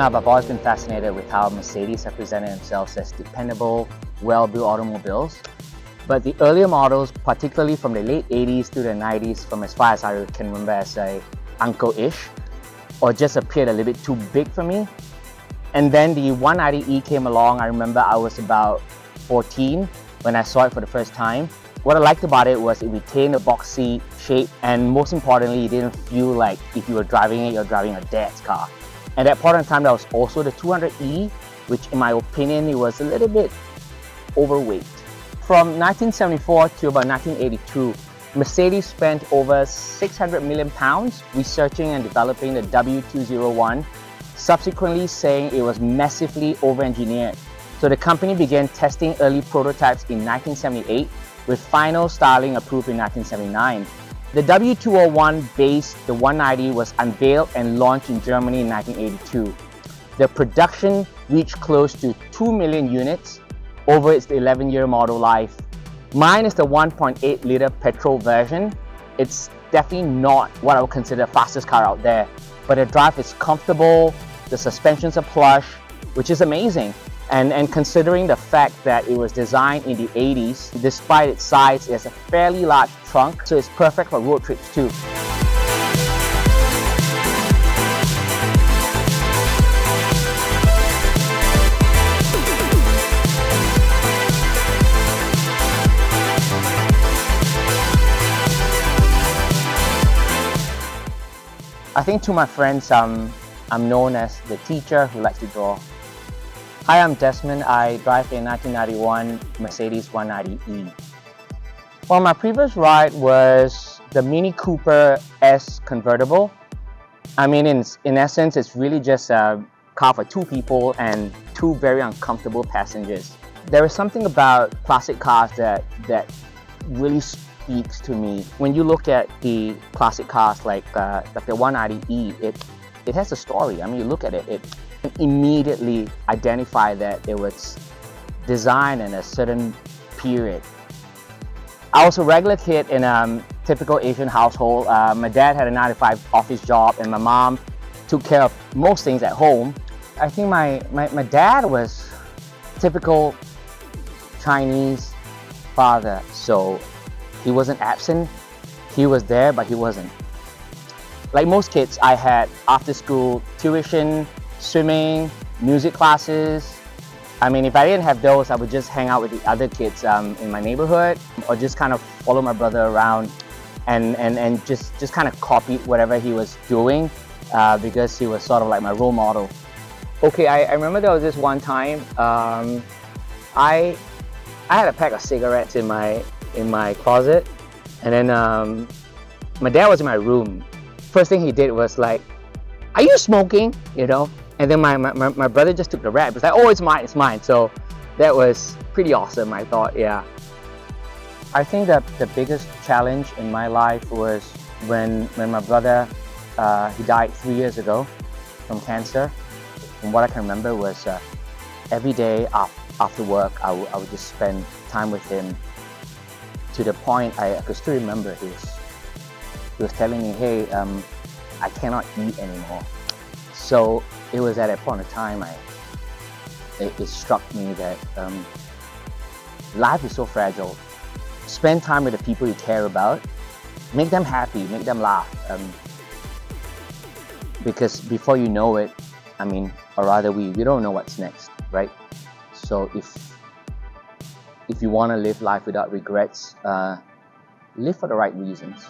up, I've always been fascinated with how Mercedes have presented themselves as dependable, well-built automobiles. But the earlier models, particularly from the late 80s to the 90s, from as far as I can remember as a uncle-ish, or just appeared a little bit too big for me. And then the 190e came along. I remember I was about 14 when I saw it for the first time. What I liked about it was it retained a boxy shape, and most importantly, it didn't feel like if you were driving it, you're driving a dad's car. At that point in time, there was also the 200e, which in my opinion, it was a little bit overweight. From 1974 to about 1982, Mercedes spent over 600 million pounds researching and developing the W201, subsequently saying it was massively over-engineered. So the company began testing early prototypes in 1978, with final styling approved in 1979. The W201 based the 190 was unveiled and launched in Germany in 1982. The production reached close to 2 million units over its 11-year model life. Mine is the 1.8-liter petrol version. It's definitely not what I would consider the fastest car out there, but the drive is comfortable, the suspensions are plush, which is amazing. And considering the fact that it was designed in the 80s, despite its size, it has a fairly large trunk, so it's perfect for road trips too. I think to my friends, I'm known as the teacher who likes to draw. Hi, I'm Desmond. I drive a 1991 Mercedes 190e. Well, my previous ride was the Mini Cooper S convertible. I mean, in essence, it's really just a car for two people and two very uncomfortable passengers. There is something about classic cars that really speaks to me. When you look at the classic cars like the 190e, it has a story. I mean, you look at it, immediately identify that it was designed in a certain period. I was a regular kid in a typical Asian household. My dad had a 9-to-5 office job and my mom took care of most things at home. I think my dad was typical Chinese father, so he wasn't absent. He was there, but he wasn't. Like most kids, I had after-school tuition, swimming, music classes. I mean, if I didn't have those, I would just hang out with the other kids in my neighborhood, or just kind of follow my brother around and just kind of copy whatever he was doing because he was sort of like my role model. Okay, I remember there was this one time I had a pack of cigarettes in my closet, and then my dad was in my room. First thing he did was like, "Are you smoking?" You know? And then my brother just took the rap. It's like, "Oh, it's mine, it's mine." So that was pretty awesome, I thought, yeah. I think that the biggest challenge in my life was when my brother, he died 3 years ago from cancer. And what I can remember was every day after work, I would just spend time with him, to the point I could still remember he was telling me, "Hey, I cannot eat anymore." So it was at that point of time it struck me that life is so fragile. Spend time with the people you care about. Make them happy, make them laugh. Because before you know it, I mean, or rather we don't know what's next, right? So if you want to live life without regrets, live for the right reasons.